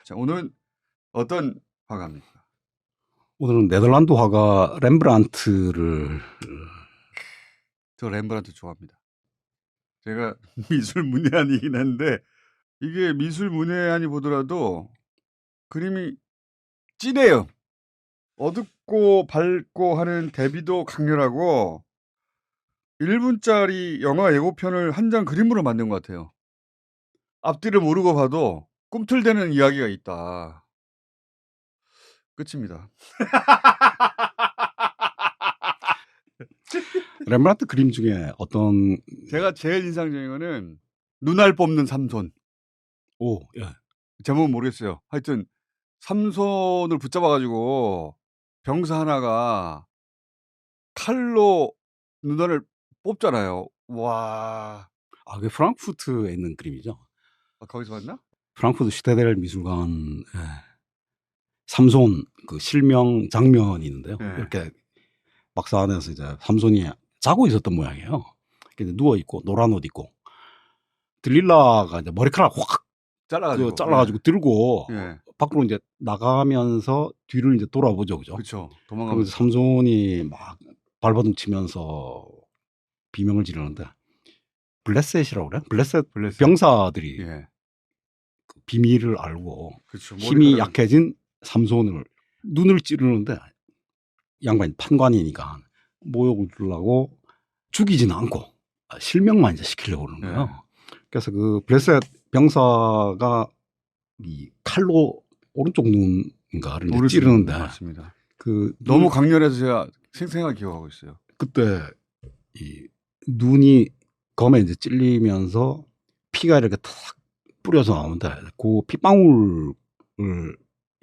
자, 오늘은 어떤 화가입니까? 오늘은 네덜란드 화가 렘브란트를 저 렘브란트 좋아합니다. 제가 미술 문외한이긴 한데 이게 미술 문외한이 보더라도 그림이 진해요. 어둡고 밝고 하는 대비도 강렬하고 1분짜리 영화 예고편을 한 장 그림으로 만든 것 같아요. 앞뒤를 모르고 봐도 꿈틀대는 이야기가 있다. 끝입니다. 렘브란트 그림 중에 어떤 제가 제일 인상적인 거는 눈알 뽑는 삼손. 예. 제목은 모르겠어요. 하여튼 삼손을 붙잡아가지고 병사 하나가 칼로 눈알을 뽑잖아요. 와. 그게 프랑크푸르트에 있는 그림이죠. 거기서 봤나? 프랑크푸르트 슈테델 미술관 삼손 그 실명 장면이 있는데요. 네. 이렇게 박사 안에서 이제 삼손이 자고 있었던 모양이에요. 누워 있고 노란 옷 입고 들릴라가 이제 머리카락 확 잘라가지고 들고 밖으로 이제 나가면서 뒤를 이제 돌아보죠, 그죠? 그렇죠. 그래서 삼손이 막 발버둥 치면서 비명을 지르는데 블레셋이라고 그래? 블레셋 병사들이 그 비밀을 알고 그쵸. 힘이 약해진 삼손을 눈을 찌르는데 양반이 판관이니까 모욕을 주려고 죽이지는 않고 실명만 이제 시키려고 그러는 거예요. 그래서 그 블레셋 병사가 이 칼로 오른쪽 눈인가를 찌르는데 맞습니다. 그 너무 강렬해서 제가 생생하게 기억하고 있어요. 그때 이 눈이 검에 이제 찔리면서 피가 이렇게 탁 뿌려서 나오는데 그 핏방울을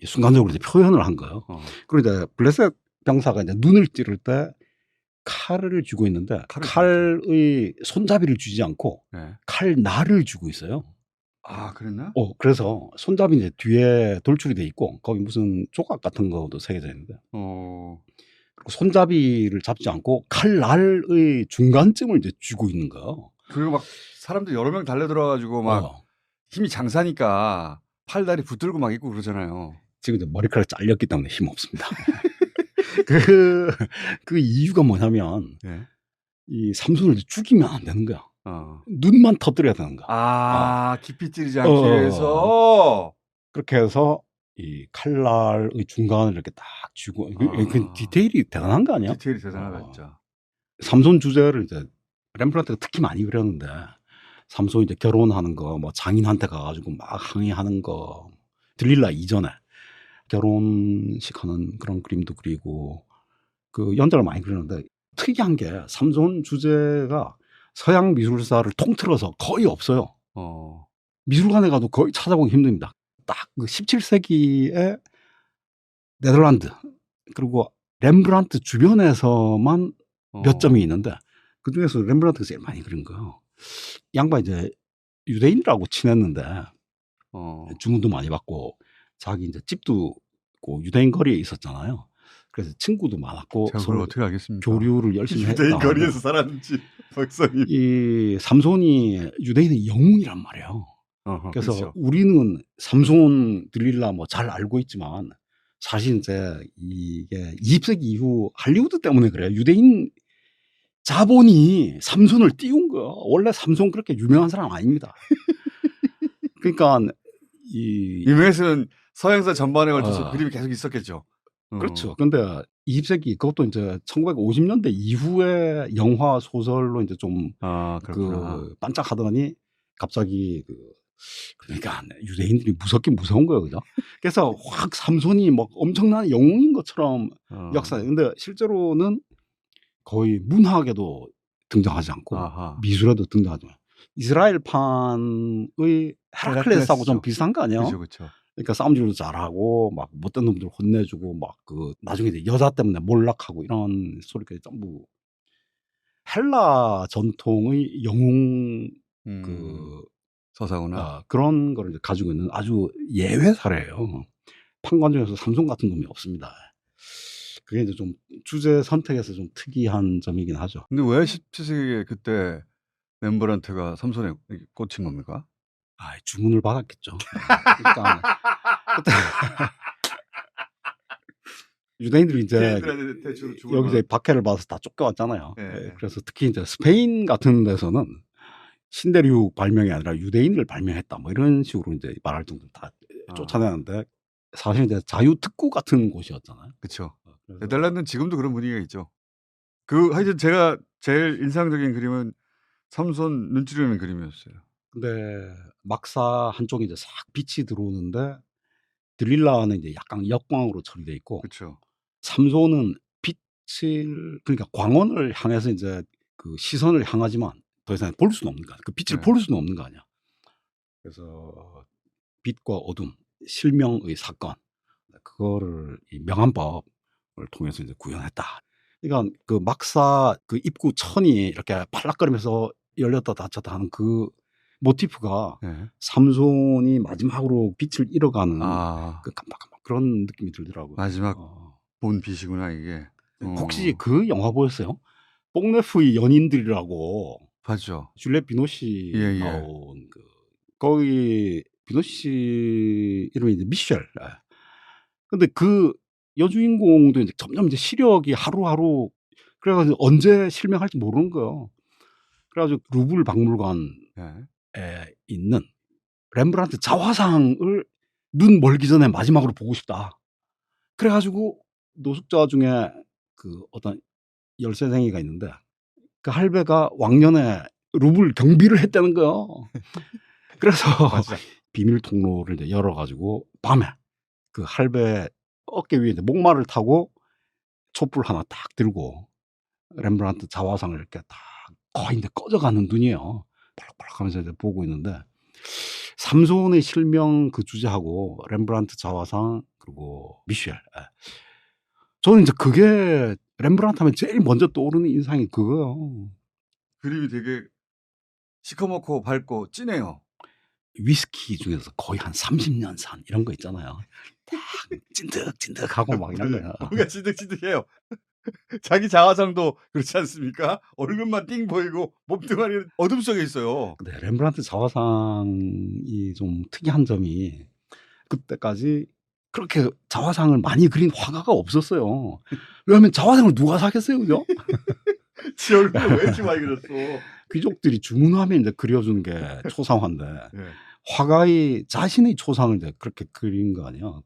순간적으로 이제 표현을 한 거예요. 그리고 이제 블레셋 병사가 이제 눈을 찌를 때 칼을 쥐고 있는데 칼의 손잡이를 쥐지 않고 칼날을 쥐고 있어요. 아, 그랬나? 그래서 손잡이 이제 뒤에 돌출이 돼 있고 거기 무슨 조각 같은 것도 새겨져 있는데. 그리고 손잡이를 잡지 않고 칼날의 중간쯤을 이제 쥐고 있는 거예요. 그리고 막 사람들 여러 명 달려들어가지고 막 힘이 장사니까 팔다리 붙들고 막 있고 그러잖아요. 지금 이제 머리카락 잘렸기 때문에 힘 없습니다. 그 이유가 뭐냐면 이 삼손을 죽이면 안 되는 거야. 눈만 터뜨려야 되는 거야. 깊이 찌르지 않기 위해서 그렇게 해서 이 칼날의 중간을 이렇게 딱 쥐고 그 디테일이 대단한 거 아니야? 디테일이 대단하다 진짜. 삼손 주제를 이제 렘브란트가 특히 많이 그렸는데 삼손이 이제 결혼하는 거, 뭐 장인한테 가가지고 막 항의하는 거, 들릴라 이전에 결혼식 하는 그런 그림도 그리고 그 연작을 많이 그리는데 특이한 게 삼손 주제가 서양 미술사를 통틀어서 거의 없어요. 미술관에 가도 거의 찾아보기 힘듭니다. 딱 그 17세기의 네덜란드 그리고 렘브란트 주변에서만 몇 점이 있는데 그 중에서 렘브란트가 제일 많이 그린 거예요. 양반 이제 유대인이라고 친했는데 주문도 많이 받고 자기 이제 집도 있고 유대인 거리에 있었잖아요. 그래서 친구도 많았고 서로 어떻게 알겠습니까? 교류를 열심히 했다. 유대인 거리에서 살았는지 박사님. 이 삼손이 유대인의 영웅이란 말이에요. 그래서 그렇죠. 우리는 삼손 들릴라 뭐 잘 알고 있지만 사실 이제 이게 20세기 이후 할리우드 때문에 그래요. 유대인 자본이 삼손을 띄운 거야. 원래 삼손 그렇게 유명한 사람 아닙니다. 그러니까 유명해서는 서양사 전반에 걸쳐서 그림이 계속 있었겠죠. 그렇죠. 그런데 20세기 그것도 이제 1950년대 이후에 영화 소설로 이제 좀 그 반짝하더니 갑자기 그러니까 유대인들이 무섭긴 무서운 거예요, 그죠? 그래서 확 삼손이 막 엄청난 영웅인 것처럼 역사에. 근데 실제로는 거의 문학에도 등장하지 않고 미술에도 등장하지 않고 이스라엘판의 헤라클레스하고 좀 비슷한 거 아니에요? 그렇죠. 그러니까 싸움질도 잘하고 막 못된 놈들 혼내주고 막 그 나중에 이제 여자 때문에 몰락하고 이런 소리까지 전부 헬라 전통의 영웅 그 서사구나. 그런 거를 이제 가지고 있는 아주 예외 사례예요. 판관 중에서 삼손 같은 놈이 없습니다. 그게 이제 좀 주제 선택에서 좀 특이한 점이긴 하죠. 근데 왜 17세기에 그때 렘브란트가 삼손에 꽂힌 겁니까? 주문을 받았겠죠. 그러니까 유대인들이 이제 유대인들한테 대충 주고 여기서 박해를 받아서 다 쫓겨왔잖아요. 예. 그래서 특히 이제 스페인 같은 데서는 신대륙 발명이 아니라 유대인을 발명했다. 뭐 이런 식으로 이제 말할 정도로 다 쫓아내는데 사실 이제 자유특구 같은 곳이었잖아요. 그렇죠. 그래서 네덜란드는 지금도 그런 분위기가 있죠. 하여튼 제가 제일 인상적인 그림은 삼손 눈 찌르는 그림이었어요. 근데 막사 한쪽에 이제 싹 빛이 들어오는데 들릴라는 이제 약간 역광으로 처리돼 있고 그렇죠. 삼손은 빛을 그러니까 광원을 향해서 이제 그 시선을 향하지만 더 이상 볼 수는 없는 거야. 그 빛을 네. 볼 수는 없는 거 아니야. 그래서 빛과 어둠, 실명의 사건 그거를 이 명암법을 통해서 이제 구현했다. 그러니까 그 막사 그 입구 천이 이렇게 팔락거리면서 열렸다 닫혔다 하는 그 모티프가 예. 삼손이 마지막으로 빛을 잃어가는 아. 그 깜빡깜빡 그런 느낌이 들더라고요. 마지막 본 빛이구나 이게. 혹시 그 영화 보셨어요? 뽕네프의 연인들이라고 봤죠. 줄리엣 비노시 예. 나온 거기 비노시 이름이 이제 미셸. 근데 그 여주인공도 이제 점점 이제 시력이 하루하루 그래가지고 언제 실명할지 모르는 거예요. 그래가지고 루브르 박물관에 예. 있는 렘브란트 자화상을 눈 멀기 전에 마지막으로 보고 싶다. 그래가지고 노숙자 중에 그 어떤 열쇠쟁이가 있는데 그 할배가 왕년에 루브르 경비를 했다는 거예요. 그래서 맞아. 비밀 통로를 이제 열어가지고 밤에 그 할배 어깨 위에 이제 목마를 타고 촛불 하나 딱 들고 렘브란트 자화상을 이렇게 딱 거의 이제 꺼져가는 눈이에요. 팔락팔락 하면서 이제 보고 있는데 삼손의 실명 그 주제하고 렘브란트 자화상 그리고 미셸. 저는 이제 그게 렘브란트 하면 제일 먼저 떠오르는 인상이 그거예요. 그림이 되게 시커멓고 밝고 진해요. 위스키 중에서 거의 한 30년 산 이런 거 있잖아요. 딱 찐득찐득하고 막 이런 거야. 뭔가 찐득찐득해요. 자기 자화상도 그렇지 않습니까? 얼굴만 띵 보이고 몸뚱아리는 어둠 속에 있어요. 근데 렘브란트 자화상이 좀 특이한 점이 그때까지 그렇게 자화상을 많이 그린 화가가 없었어요. 왜냐하면 자화상을 누가 사겠어요, 그죠? 지 얼굴을 왜 이렇게 많이 그렸어? 귀족들이 주문하면 이제 그려주는 게 초상화인데 네. 화가의 자신의 초상을 이제 그렇게 그린 거 아니야.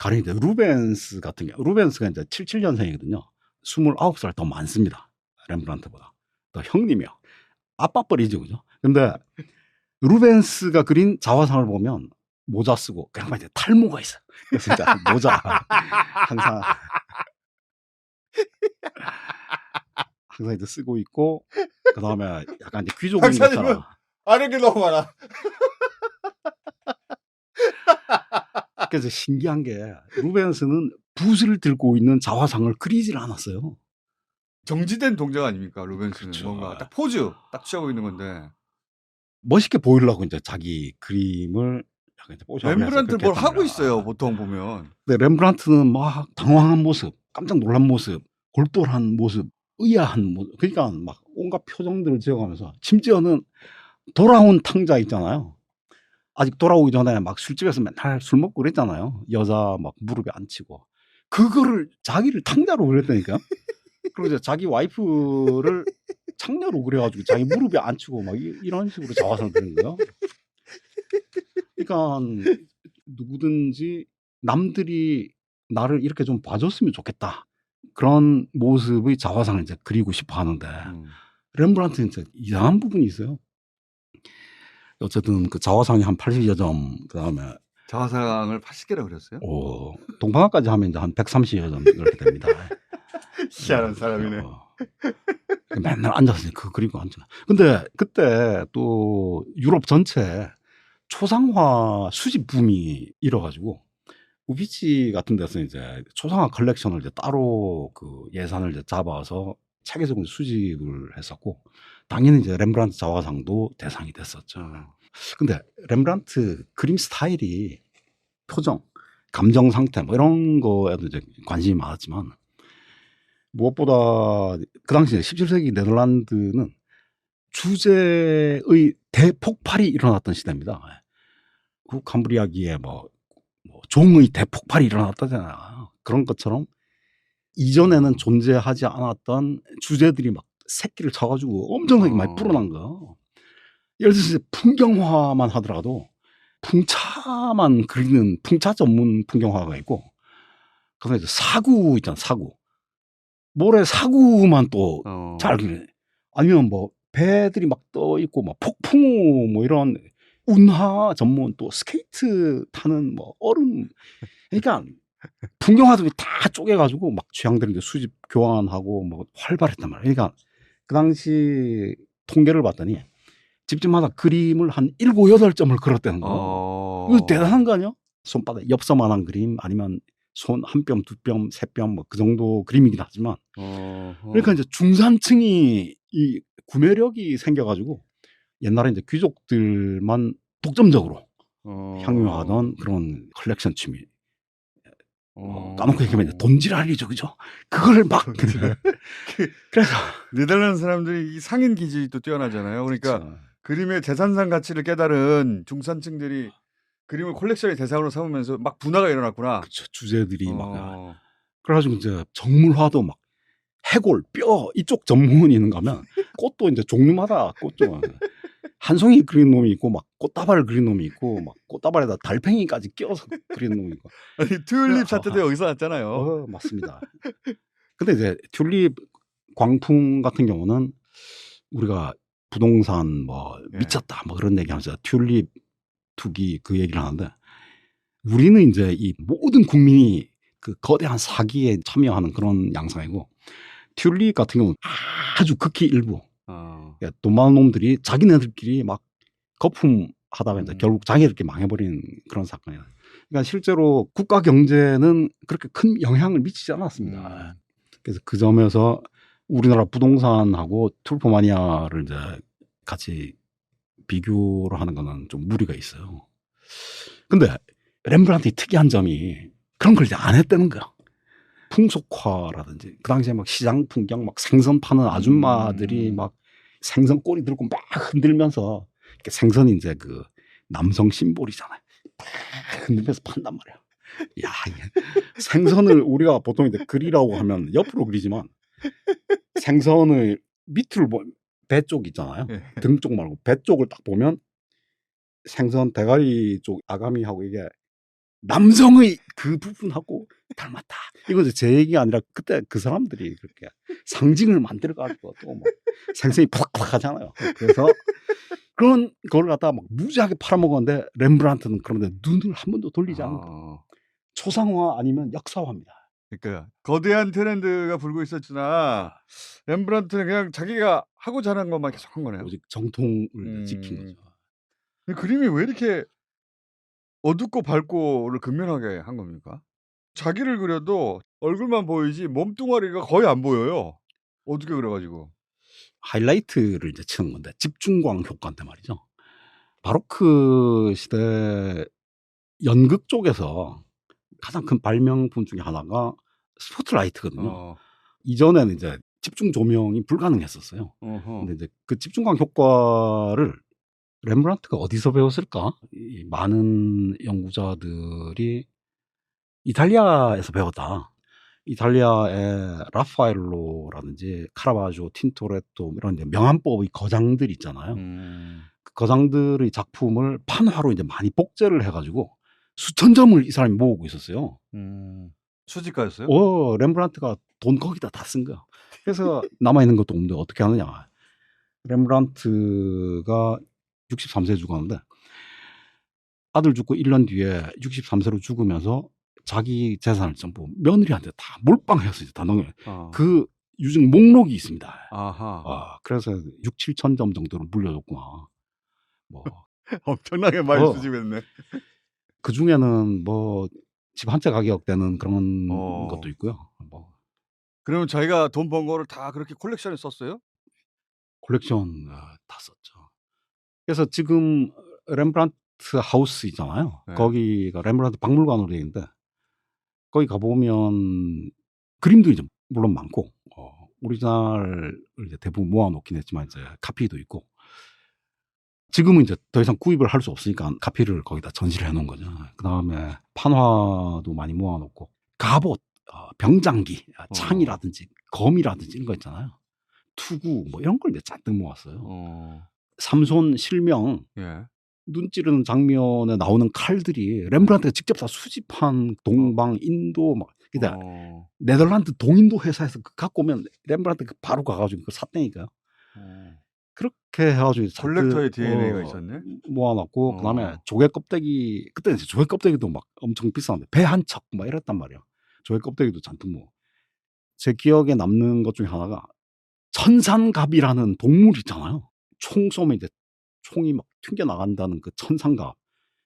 가령 이제 루벤스 같은 게 루벤스가 이제 77년생이거든요. 29살 더 많습니다. 렘브란트보다. 더 형님이요. 아빠 뻘이죠, 그죠? 근데 루벤스가 그린 자화상을 보면 모자 쓰고 그냥 이제 탈모가 있어. 그래서 이제 모자 항상 이제 쓰고 있고 그다음에 약간 이제 귀족인 박사님은 것처럼 아는 게 너무 많아. 그래서 신기한 게 루벤스는 붓을 들고 있는 자화상을 그리질 않았어요. 정지된 동작 아닙니까? 루벤스는 그렇죠. 뭔가 딱 포즈 딱 취하고 있는 건데 멋있게 보이려고 이제 자기 그림을 약간 이제 뽀샵을 해서 렘브란트 그렇게 뭘 했답니다. 하고 있어요. 보통 보면. 근데 렘브란트는 막 당황한 모습, 깜짝 놀란 모습, 골똘한 모습, 의아한 모습, 그러니까 막 온갖 표정들을 지어가면서 심지어는 돌아온 탕자 있잖아요. 아직 돌아오기 전에 막 술집에서 맨날 술 먹고 그랬잖아요. 여자 막 무릎에 앉히고 그거를 자기를 탕자로 그랬다니까. 그리고 이제 자기 와이프를 창녀로 그래가지고 자기 무릎에 앉히고 막 이런 식으로 자화상을 그린 거예요. 그러니까 누구든지 남들이 나를 이렇게 좀 봐줬으면 좋겠다. 그런 모습의 자화상을 이제 그리고 싶어 하는데 렘브란트는 진짜 이상한 부분이 있어요. 어쨌든 그 자화상이 한 80여 점, 그다음에 자화상을 80개나 그렸어요? 동방아까지 하면 이제 한 130여 점 이렇게 됩니다. 희한한 사람이네. 맨날 앉아서 그거 그리고 앉아. 근데 그때 또 유럽 전체 초상화 수집 붐이 일어가지고 우비치 같은 데서 이제 초상화 컬렉션을 이제 따로 그 예산을 이제 잡아서 체계적으로 수집을 했었고 당연히 이제 렘브란트 자화상도 대상이 됐었죠. 근데 렘브란트 그림 스타일이 표정, 감정 상태 뭐 이런 거에도 이제 관심이 많았지만 무엇보다 그 당시에 17세기 네덜란드는 주제의 대폭발이 일어났던 시대입니다. 캄브리아기에 뭐 종의 대폭발이 일어났다잖아. 그런 것처럼 이전에는 존재하지 않았던 주제들이 막 새끼를 쳐가지고 엄청나게 많이 불어난 거야. 예를 들어서 풍경화만 하더라도 풍차만 그리는 풍차 전문 풍경화가 있고, 그다음에 이제 사구 있잖아, 사구. 모래 사구만 또 잘 그리네. 아니면 뭐 배들이 막 떠 있고 막 폭풍우 뭐 이런 운하 전문 또 스케이트 타는 뭐 얼음. 그러니까 풍경화들이 다 쪼개가지고 막 취향들이 이제 수집 교환하고 뭐 활발했단 말이야. 그러니까 그 당시 통계를 봤더니 집집마다 그림을 한 7, 8점을 그렸다는 거. 이거 대단한 거 아니야? 손바닥 엽서만한 그림 아니면 손 한 뼘, 두 뼘, 세 뼘 뭐 그 정도 그림이긴 하지만, 그러니까 이제 중산층이 이 구매력이 생겨가지고 옛날에 이제 귀족들만 독점적으로 향유하던 그런 컬렉션 취미. 까놓고 얘기하면 이제 돈지랄이죠, 그죠? 그걸 막 그래서 네덜란드 사람들이 이 상인 기질도 뛰어나잖아요. 그러니까 그쵸. 그림의 재산상 가치를 깨달은 중산층들이 그림을 콜렉션의 대상으로 삼으면서 막 분화가 일어났구나. 그쵸. 주제들이 막 그래가지고 이제 정물화도 막 해골, 뼈 이쪽 전문이 있는가 하면 꽃도 이제 종류마다 꽃도 한 송이 그린 놈이 있고 막 꽃다발을 그린 놈이 있고 막 꽃다발에다 달팽이까지 끼워서 그린 놈이 있고. 아니 튤립 사태도 여기서 났잖아요. 맞습니다. 근데 이제 튤립 광풍 같은 경우는 우리가 부동산 뭐 예. 미쳤다 뭐 그런 얘기하면서 튤립 투기 그 얘기를 하는데, 우리는 이제 이 모든 국민이 그 거대한 사기에 참여하는 그런 양상이고, 튤립 같은 경우는 아주 극히 일부 그러니까 돈 많은 놈들이 자기네들끼리 막 거품하다가 이제 결국 자기들끼리 망해버리는 그런 사건이에요. 그러니까 실제로 국가 경제는 그렇게 큰 영향을 미치지 않았습니다. 그래서 그 점에서 우리나라 부동산하고 툴포마니아를 이제 같이 비교를 하는 거는 좀 무리가 있어요. 근데 렘브란트의 특이한 점이 그런 걸 이제 안 했다는 거야. 풍속화라든지 그 당시에 막 시장 풍경 막 생선 파는 아줌마들이 막 생선 꼬리 들고 막 흔들면서, 생선이 이제 그 남성 심볼이잖아요. 막 흔들면서 판단 말이야. 야, 생선을 우리가 보통 이제 그리라고 하면 옆으로 그리지만 생선을 밑으로 배 쪽 있잖아요. 예. 등 쪽 말고 배 쪽을 딱 보면 생선 대가리 쪽 아가미하고 이게 남성의 그 부분하고 닮았다. 이건 이제 제 얘기가 아니라 그때 그 사람들이 그렇게 상징을 만들어가지고 또 뭐 생선이 푸닥푸닥 하잖아요. 그래서 그런 걸 갖다가 막 무지하게 팔아먹었는데 렘브란트는 그런데 눈을 한 번도 돌리지 않는 거예요. 초상화 아니면 역사화입니다. 그러니까 거대한 트렌드가 불고 있었으나 렘브란트는 그냥 자기가 하고자 하는 것만 계속 한 거네요. 오직 정통을 지킨 거죠. 근데 그림이 왜 이렇게 어둡고 밝고를 극명하게 한 겁니까? 자기를 그려도 얼굴만 보이지 몸뚱아리가 거의 안 보여요. 어둡게 그려가지고. 하이라이트를 이제 치는 건데 집중광 효과인데 말이죠. 바로크 시대 연극 쪽에서 가장 큰 발명품 중에 하나가 스포트라이트거든요. 이전에는 이제 집중 조명이 불가능했었어요. 근데 이제 그 집중광 효과를 렘브란트가 어디서 배웠을까? 이 많은 연구자들이 이탈리아에서 배웠다. 이탈리아의 라파엘로라든지 카라바조, 틴토레토 이런 이제 명암법의 거장들 있잖아요. 그 거장들의 작품을 판화로 이제 많이 복제를 해가지고 수천 점을 이 사람이 모으고 있었어요. 수집가였어요? 렘브란트가 돈 거기다 다 쓴 거야. 그래서 남아있는 것도 없는데 어떻게 하느냐. 렘브란트가 63세 죽었는데 아들 죽고 1년 뒤에 63세로 죽으면서 자기 재산을 전부 며느리한테 다 몰빵해서 다 넘겨. 그 유증 목록이 있습니다. 그래서 6, 7천 점 정도로 물려줬구나. 뭐 엄청나게 많이 수집했네. 그 중에는 뭐 집 한 채 가격 되는 그런 것도 있고요. 뭐 그러면 자기가 돈 번 거를 다 그렇게 콜렉션에 썼어요? 콜렉션 다 썼죠. 그래서 지금 렘브란트 하우스 있잖아요. 네. 거기가 렘브란트 박물관으로 되어 있는데 거기 가보면 그림도 이제 물론 많고 오리지널을 이제 대부분 모아놓긴 했지만 이제 카피도 있고 지금은 이제 더 이상 구입을 할 수 없으니까 가피를 거기다 전시를 해놓은 거죠. 그 다음에 판화도 많이 모아놓고 갑옷, 병장기, 창이라든지 검이라든지 이런 거 있잖아요. 투구 뭐 이런 걸 이제 잔뜩 모았어요. 삼손 실명 예. 눈 찌르는 장면에 나오는 칼들이 렘브란트가 직접 다 수집한 동방, 인도 막 그다 네덜란드 동인도 회사에서 갖고 오면 렘브란트 바로 가가지고 그걸 샀다니까요. 그렇게 해가지고 콜렉터의 DNA가 있었네. 모아놨고 그다음에 조개 껍데기 그때 이제 조개 껍데기도 막 엄청 비싼데 배 한 척 막 이랬단 말이야. 조개 껍데기도 잔뜩 뭐. 제 기억에 남는 것 중에 하나가 천산갑이라는 동물 있잖아요. 총 쏘면 이제 총이 막 튕겨 나간다는 그 천산갑.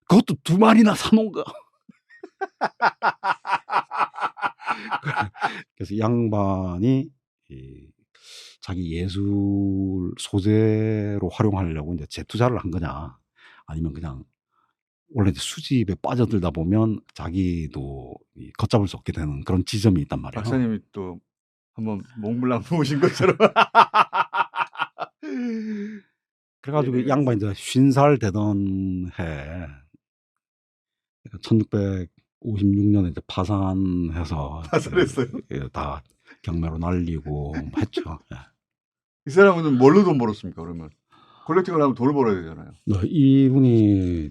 그것도 2마리나 사놓은 거. 그래서 이 양반이 자기 예술 소재로 활용하려고 이제 재투자를 한 거냐, 아니면 그냥 원래 이제 수집에 빠져들다 보면 자기도 걷잡을 수 없게 되는 그런 지점이 있단 말이에요. 박사님이 또 한번 몽블랑 모으신 것처럼. 그래가지고 이 양반이 이제 50살 되던 해 1656년에 이제 파산해서 파산했어요? 다 경매로 날리고 했죠. 예. 이 사람은 뭘로 돈 벌었습니까? 그러면 콜렉팅을 하면 돈을 벌어야 되잖아요. 이분이